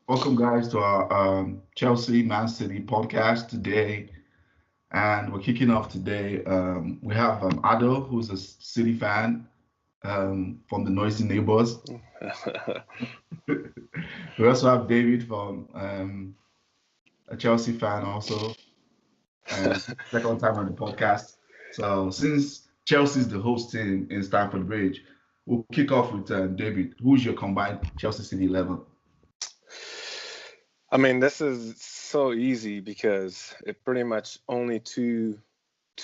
Welcome, guys, to our Chelsea Man City podcast today. And we're kicking off today. We have Ado, who's a City fan from the Noisy Neighbors. We also have David from a Chelsea fan, also, and second time on the podcast. So, since Chelsea's the host team in Stamford Bridge, we'll kick off with David. Who's your combined Chelsea City 11? I mean, this is so easy because it pretty much only two,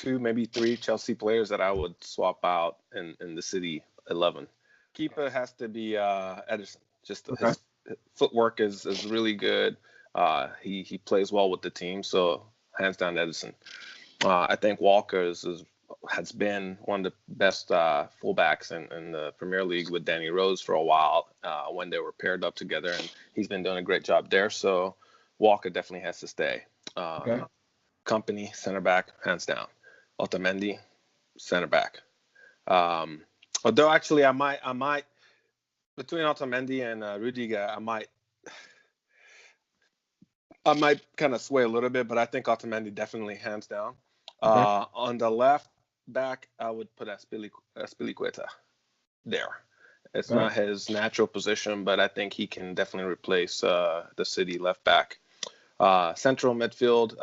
maybe three Chelsea players that I would swap out in the City 11. Keeper has to be Ederson. Just Okay. his footwork is really good. He plays well with the team, so hands down Ederson. I think Walker has been one of the best fullbacks in the Premier League with Danny Rose for a while when they were paired up together, and he's been doing a great job there. So Walker definitely has to stay. Okay. Company, center back, hands down. Otamendi, center back. Although actually I might between Otamendi and Rudiger, I might kind of sway a little bit, but I think Otamendi definitely hands down. Okay. On the left back, I would put Aspilicueta there. It's Okay. not his natural position, but I think he can definitely replace the City left back. Central midfield,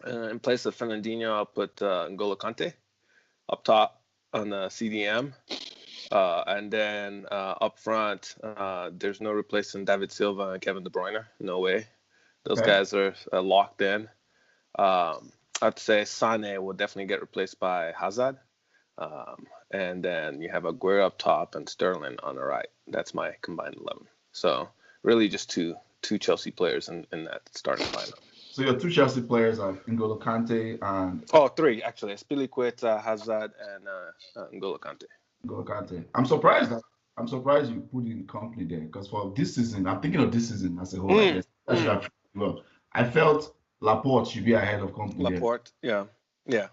in place of Fernandinho, I'll put N'Golo Kante up top on the CDM. And then up front, there's no replacing David Silva and Kevin De Bruyne. No way. Those Okay. guys are locked in. I'd say Sane will definitely get replaced by Hazard. And then you have Aguero up top and Sterling on the right. That's my combined 11. So really just two Chelsea players in that starting lineup. So your two Chelsea players are N'Golo Kante and Oh, three actually. Aspilicueta, Hazard, and N'Golo Kante. N'Golo Kante. I'm surprised you put in company there because for this season, I'm thinking of this season as a whole. I guess that should have well. I felt Laporte should be ahead of company there. Laporte, yeah,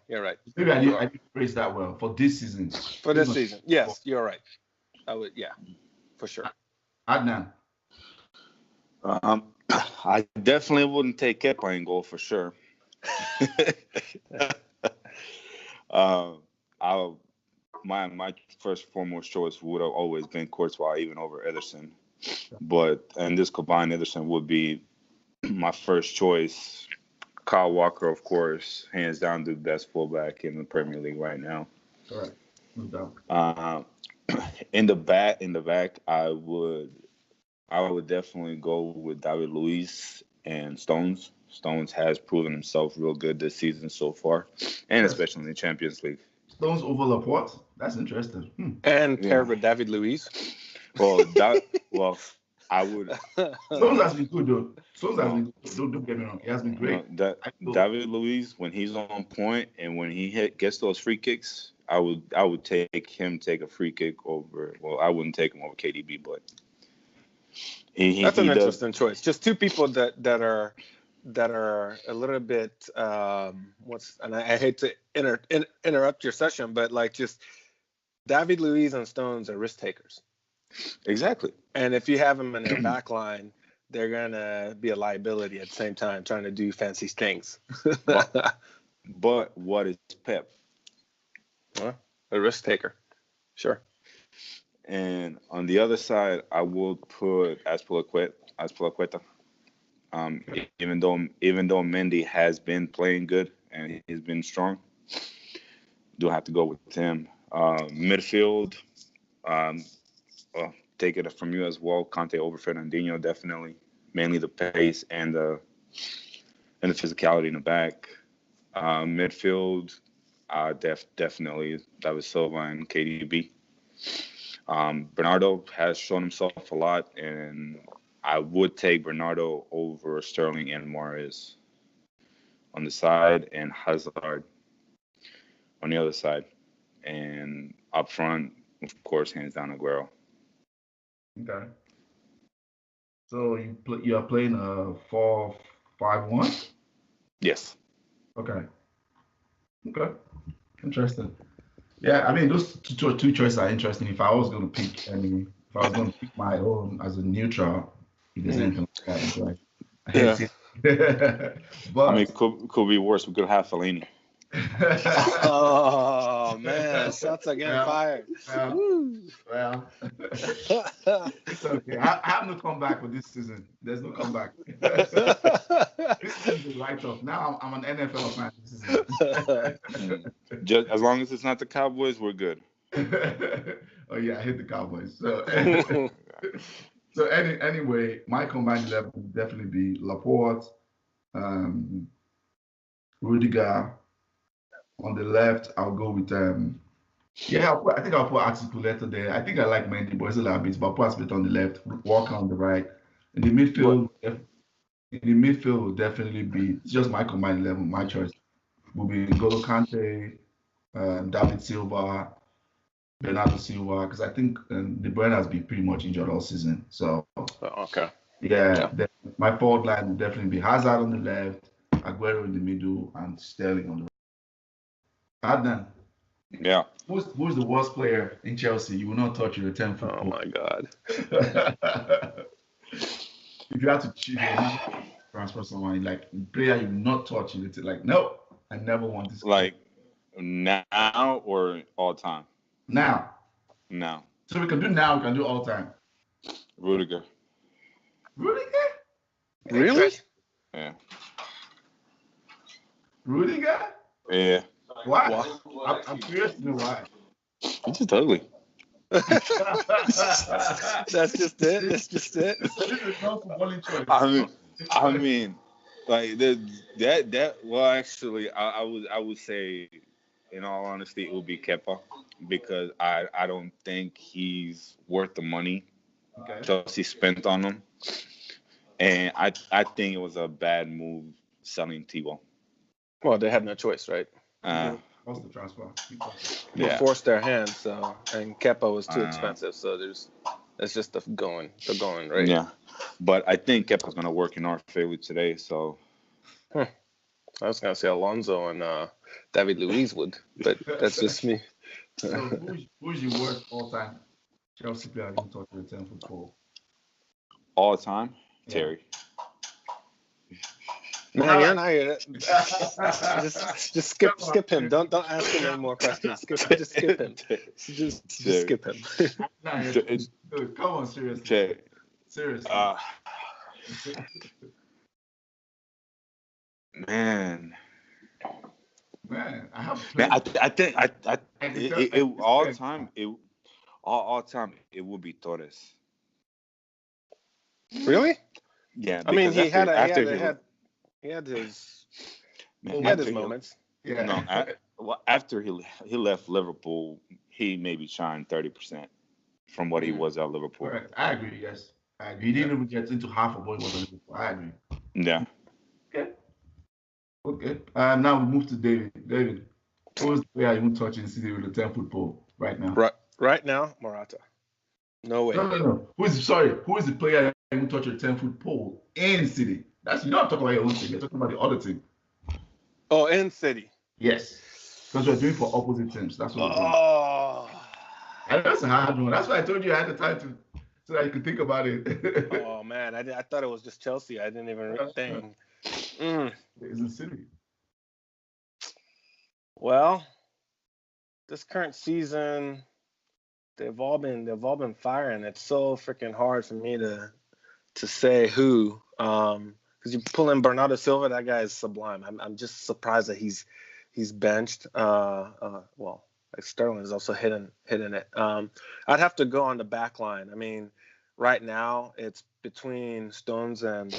you're right. Maybe I didn't phrase that well for this season. For this season, yes, you're right. I would, yeah, for sure. Adnan. I definitely wouldn't take Kepa in goal for sure. My first foremost choice would have always been Courtois, even over Ederson. But and this combined Ederson would be my first choice. Kyle Walker, of course, hands down the best fullback in the Premier League right now. Correct. No doubt. In the back, I would definitely go with David Luiz and Stones. Stones has proven himself real good this season so far, and especially in the Champions League. Stones over Laporte. That's interesting. And paired with David Luiz. Well, I would. Stones has been good though. Stones has been good. Don't get me wrong. He has been great. David Luiz, when he's on point and when he gets those free kicks, I would take a free kick over. Well, I wouldn't take him over KDB, but that's an interesting choice. Just two people that are a little bit and I hate to interrupt your session, but like just David Luiz and Stones are risk takers. Exactly. And if you have them in their back line, they're gonna be a liability at the same time trying to do fancy things. But what is Pep? Well, a risk taker. Sure. And on the other side, I will put Aspilicueta. Even though Mendy has been playing good and he's been strong, do have to go with him. Midfield, take it from you as well. Conte over Fernandinho, definitely. Mainly the pace and the physicality in the back. Midfield, definitely David Silva and KDB. Bernardo has shown himself a lot, and I would take Bernardo over Sterling and Mahrez on the side, and Hazard on the other side. And up front, of course, hands down Aguero. Okay. So you are playing a 4-5-1? Yes. Okay. Interesting. Yeah, I mean those two choices are interesting. If I was going to pick my own as a neutral, if there's anything like that. Like, I hate Yeah. seeing I mean, but could be worse. We could have Fellaini. Oh man, shots are getting well, fired. well, Woo. well, it's okay. I have no comeback for this season. There's no comeback. This season is a write-off. Now I'm an NFL fan this season. Just as long as it's not the Cowboys, we're good. Oh yeah, I hate the Cowboys. So anyway, my combined 11 would definitely be Laporte, Rudiger. On the left, I'll go with I think I'll put Articuleta there. I think I like Mendy, but it's a little bit, but I'll put Articuleta on the left, Walker on the right. In the midfield will definitely be it's just my combined 11. My choice will be N'Golo Kante, David Silva, Bernardo Silva, because I think De Bruyne has been pretty much injured all season. So Okay. yeah. My forward line will definitely be Hazard on the left, Aguero in the middle, and Sterling on the right. Adnan, Yeah. who's the worst player in Chelsea you will not touch your 10 foot Oh pole? my God. If you had to choose transfer someone, like player you will not touch, you like, no, I never want this. Like now or all time? Now. Now. So we can do now, we can do all time. Rudiger. Rudiger? Really? Yeah. Rudiger? Yeah. Why? I'm curious to know why. He's just ugly. That's just it. That's just it. This is not footballing choice. I mean, like that. Well, actually, I would say, in all honesty, it would be Kepa because I don't think he's worth the money Chelsea spent on him, and I think it was a bad move selling Tebow. Well, they had no choice, right? What's the transfer? They forced their hand, and Kepa was too expensive, so that's just the going rate. Yeah, but I think Kepa's gonna work in our favor today. So I was gonna say Alonso and David Luiz would, but that's just me. So who's your worst all-time Chelsea player you talk to the 10 foot pole? all time, Yeah. Terry. Man, you're not here. Just skip him. Don't ask him any more questions. Just skip him. Just skip him. Dude, come on, seriously. Seriously. Man, I have. Man, I think all time it would be Torres. Really? Yeah, I mean, he had his after moments. Yeah. No, after he left Liverpool, he maybe shined 30% from what he was at Liverpool. Correct. I agree. Yes, I agree. He didn't even get into half of what he was at Liverpool. I agree. Yeah. Okay. Now we move to David. David, who is the player you won't touch in City with the 10 foot pole right now? Right now, Morata. No way. No. Who is the player you won't touch your 10 foot pole in City? You're not talking about your own team. You're talking about the other team. Oh, in City. Yes. Because we're doing for opposite teams. That's what we're doing. Oh. And that's a hard one. That's why I told you I had the time so that you could think about it. Oh man, I thought it was just Chelsea. I didn't even think. It's in City. Well, this current season, they've all been firing. It's so freaking hard for me to say who. Because you pull in Bernardo Silva, that guy is sublime. I'm just surprised that he's benched. Well, like Sterling is also hitting it. I'd have to go on the back line. I mean, right now it's between Stones and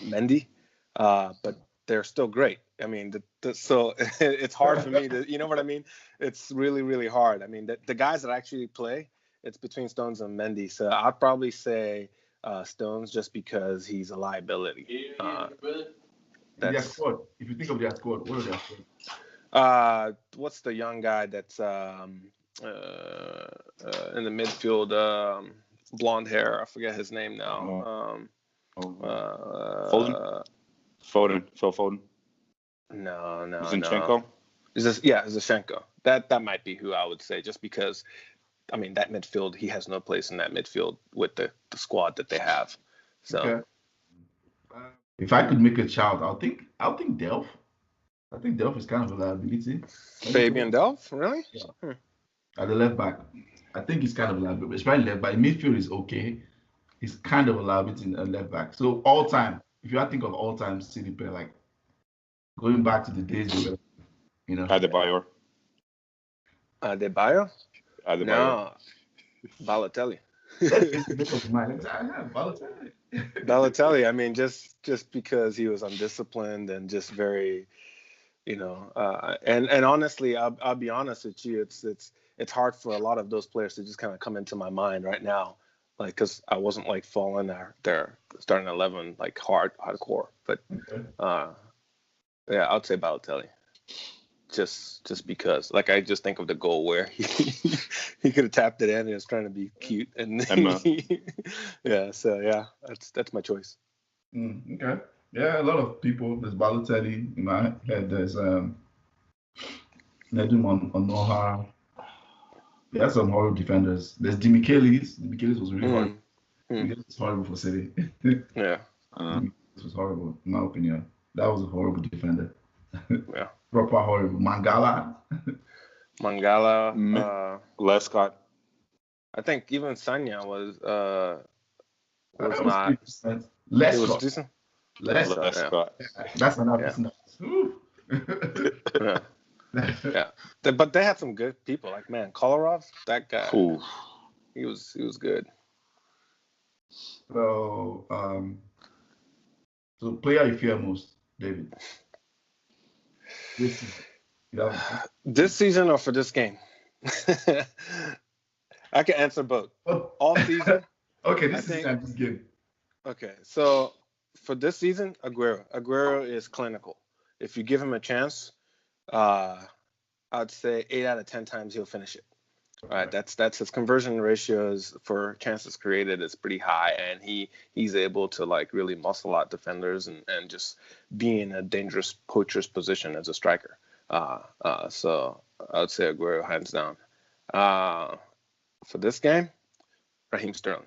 Mendy, but they're still great. I mean, so it's hard for me to, you know what I mean? It's really, really hard. I mean, the guys that actually play, it's between Stones and Mendy. So I'd probably say Stones just because he's a liability. Their squad. If you think of their squad, what are their squad? What's the young guy that's in the midfield? Blonde hair. I forget his name now. Foden. Phil Foden. No. Zinchenko. Zinchenko. That might be who I would say, just because, I mean, that midfield, he has no place in that midfield with the squad that they have. So Okay. If I could make a child, I'll think Delph. I think Delph is kind of a liability. Fabian Delph, really? Yeah. Hmm. At the left back, I think he's kind of a liability. Especially left back. Midfield is okay. He's kind of a liability in left back. So all time, if you think of all time City player, like going back to the days they were, you know, Adebayor. Adebayo? Adebayor. No, Balotelli. let's make up mind. I have Balotelli. Balotelli. I mean, just because he was undisciplined and just very, and honestly, I'll be honest with you, it's hard for a lot of those players to just kind of come into my mind right now, like because I wasn't like following their starting 11 like hardcore, but Okay. yeah, I'd say Balotelli. Just because, like, I just think of the goal where he could have tapped it in and was trying to be cute, and yeah, so yeah, that's my choice. Okay. Yeah, a lot of people. There's Balotelli in my head. There's Nedum on Noha. They had some horrible defenders. There's Dimichelis. Dimichelis was really horrible. Dimichelis was horrible for City. Yeah. Dimichelis was horrible, in my opinion. That was a horrible defender. Yeah. Proper horrible. Mangala. Lescott. I think even Sanya was That not. decent. It was decent. Lescott. That's another Yeah. Yeah. But they had some good people. Like, man, Kolarov, that guy. Ooh. He was good. So, player you fear most, David? This season or for this game? I can answer both. All season. Okay, this game. Okay, so for this season, Aguero is clinical. If you give him a chance, I'd say 8 out of 10 times he'll finish it. All right, that's his conversion ratios for chances created is pretty high, and he's able to like really muscle out defenders and just be in a dangerous poacher's position as a striker. So I would say Aguero hands down. For this game, Raheem Sterling.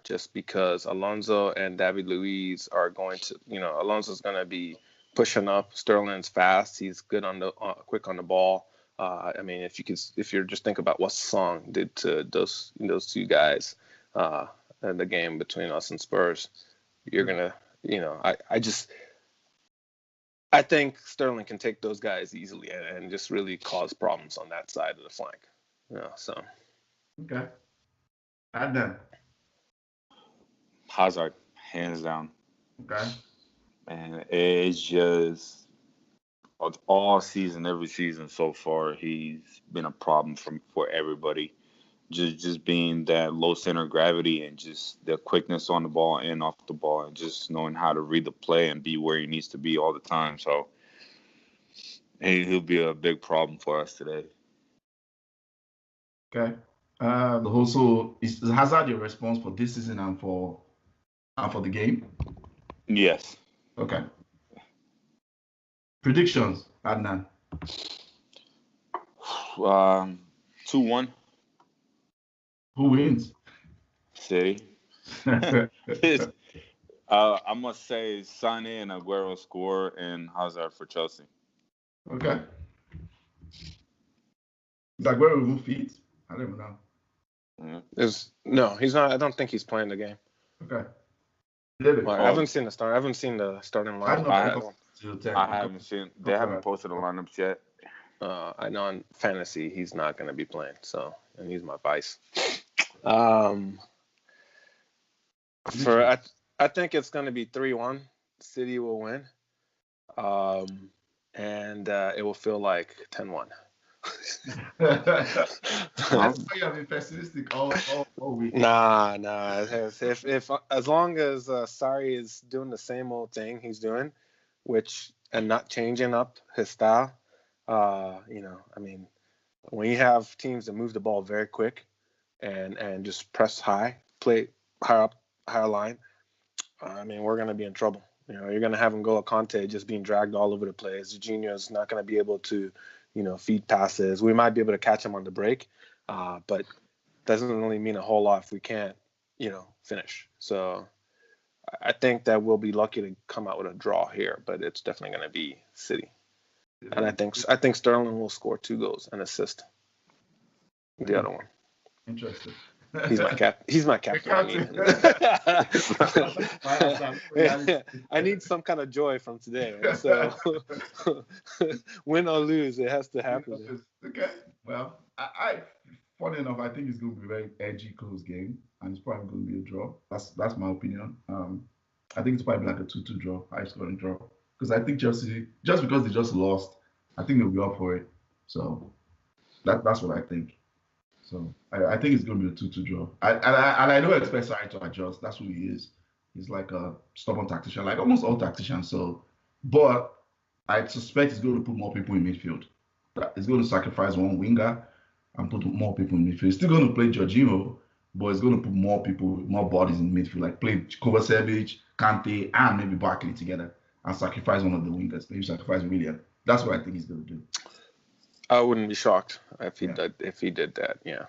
Just because Alonso and David Luiz are going to, Alonso's going to be pushing up. Sterling's fast. He's good on the quick on the ball. I mean, if you're just think about what Song did to those two guys in the game between us and Spurs, you're gonna, I think Sterling can take those guys easily and just really cause problems on that side of the flank. So. Okay. Adnan. Hazard, hands down. Okay. And it's just all season, every season so far, he's been a problem for everybody. Just being that low center of gravity and just the quickness on the ball and off the ball and just knowing how to read the play and be where he needs to be all the time. So he'll be a big problem for us today. Okay. Also, is Hazard your response for this season and for the game? Yes. Okay. Predictions, Adnan. 2-1. Who wins? City. I must say Sane and Aguero score and Hazard for Chelsea. Okay. Is Aguero even fit? I don't even know. No, he's not. I don't think he's playing the game. Okay. David, I haven't seen the start. I haven't seen the starting lineup. I haven't seen. They haven't posted the lineups yet. I know in fantasy he's not going to be playing. So, and he's my vice. I think it's going to be 3-1. City will win. And it will feel like 10-1. That's why I've been pessimistic all week. Nah. If as long as Sarri is doing the same old thing he's doing, and not changing up his style, I mean, when you have teams that move the ball very quick and just press high, play higher line, I mean, we're gonna be in trouble. You're gonna have N'Golo Kante just being dragged all over the place. Jorginho's not gonna be able to feed passes. We might be able to catch him on the break, but doesn't really mean a whole lot if we can't, finish. So I think that we'll be lucky to come out with a draw here, but it's definitely going to be City. And I think Sterling will score 2 goals and assist the other one. Interesting. He's my captain. I need some kind of joy from today. So win or lose, it has to happen. Okay. Well, funny enough, I think it's going to be a very edgy, close game, and it's probably going to be a draw. That's my opinion. I think it's probably like a 2-2 draw, high scoring draw. Because I think Chelsea, just because they just lost, I think they'll be up for it. So that's what I think. So I think it's going to be a 2-2 draw. I don't expect Sarri to adjust. That's who he is. He's like a stubborn tactician, like almost all tacticians. But I suspect he's going to put more people in midfield. He's going to sacrifice one winger and put more people in midfield. He's still going to play Jorginho, but he's going to put more people, more bodies in midfield, like play Kovacevic, Kante, and maybe Barkley together and sacrifice one of the wingers. Maybe sacrifice Willian. That's what I think he's going to do. I wouldn't be shocked if he did that. Yeah,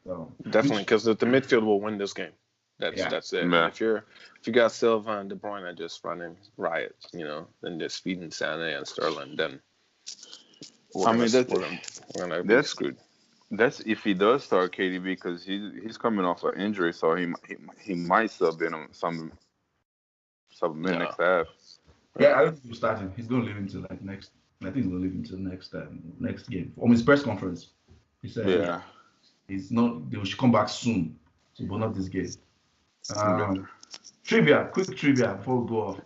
so, definitely, because the midfield will win this game. That's it. Yeah. If you got Silva and De Bruyne just running riot, then just feeding Sané and Sterling, then we're gonna be screwed. That's if he does start KDB, because he's coming off an injury, so he might sub in some next half. Yeah, I don't think he's starting. He's gonna leave until like next. I think he's gonna leave until next game. On his press conference, he said, he's not. They should come back soon, but not this game. Quick trivia before we go off.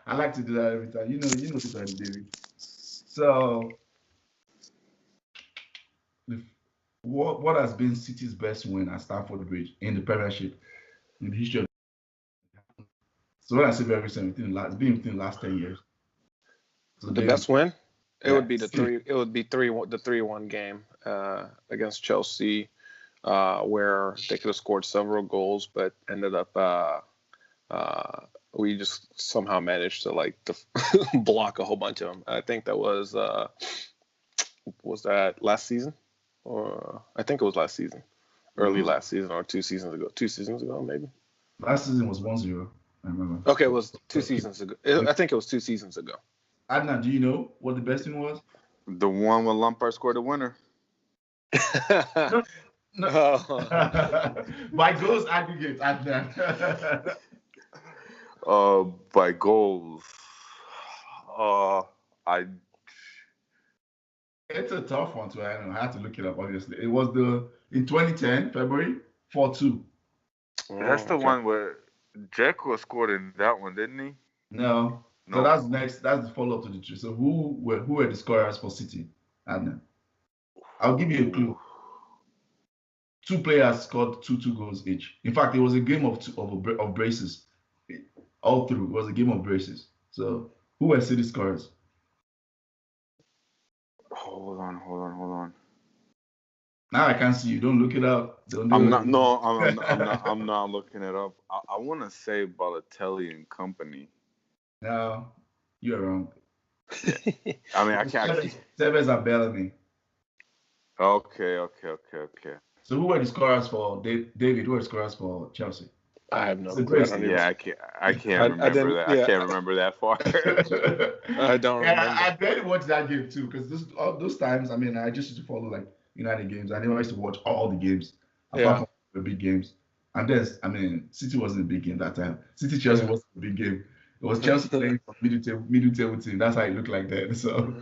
I like to do that every time. You know this one, David. So, what has been City's best win at Stamford Bridge in the Premiership in the history of? So when I say very recent, it's been within the last 10 years. So the best win, it would be the 3-1 game against Chelsea, where they could have scored several goals, but ended up we just somehow managed to block a whole bunch of them. I think that was that last season, or I think it was last season, early last season, or 2 seasons ago. 2 seasons ago, maybe. Last season was 1-0. I remember. Okay, it was 2 seasons ago. I think it was 2 seasons ago. Adnan, do you know what the best thing was? The one when Lampard scored the winner. No. By goals aggregate, Adnan. By goals. It's a tough one to. I don't know. I had to look it up. Obviously, it was in 2010 February 4-2. That's the one where Dzeko scored in that one, didn't he? No. So that's next. That's the follow up to the tree. So who were the scorers for City? Adnan. I'll give you a clue. 2 players scored 2 goals each. In fact, it was a game of braces. All through, it was a game of braces. So who were City scorers? Hold on. Now I can't see you. Don't look it up. I'm not looking it up. I want to say Balotelli and company. No, you're wrong. I mean, I can't. Tevez and Bellamy. Okay. So who were the scorers for David? Who were the scorers for Chelsea? I have no clue. I can't remember that. I can't remember that far. I don't remember. I barely watched that game too, because those times, I mean, I just used to follow like United games. I never used to watch all the games apart from the big games. And then, I mean, City wasn't a big game that time. City Chelsea wasn't a big game. It was Chelsea playing for middle table team. That's how it looked like then. So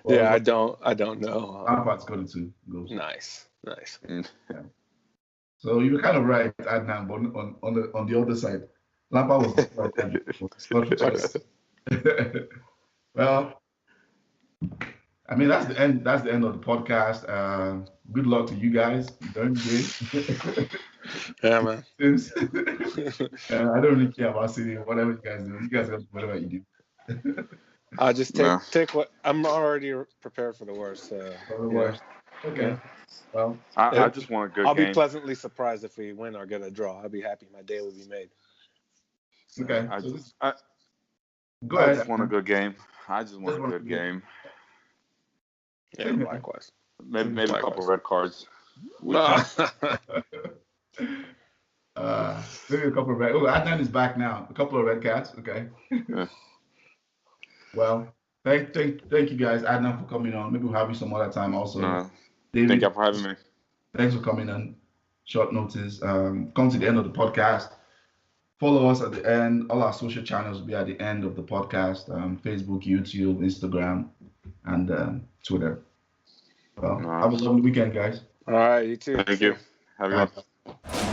I don't know. Lampard scored 2 goals. Nice. Yeah. So you were kind of right, Adnan, but on the other side, Lampard was not the choice. Well, I mean, that's the end. That's the end of the podcast. Good luck to you guys during the game. Yeah, man. I don't really care about City. Whatever you guys do, you guys got whatever you do. I'll just take what I'm already prepared for the worst. Worst. Okay. Well, I just want a good game. I'll be pleasantly surprised if we win or get a draw. I'll be happy. My day will be made. Okay. Go ahead. I just want a good game. I just want a good game. Yeah, likewise. Maybe a couple red cards. Maybe a couple of red. Oh, Adnan is back now. A couple of red cards. Okay. Yeah. Well, thank you guys, Adnan, for coming on. Maybe we'll have you some other time also. Thank David, you for having me. thanks for coming on short notice. Come to the end of the podcast. Follow us at the end. All our social channels will be at the end of the podcast. Facebook, YouTube, Instagram, and Twitter. Well, have a lovely weekend, guys. All right, you too. Thank you. Have a good one. Bye.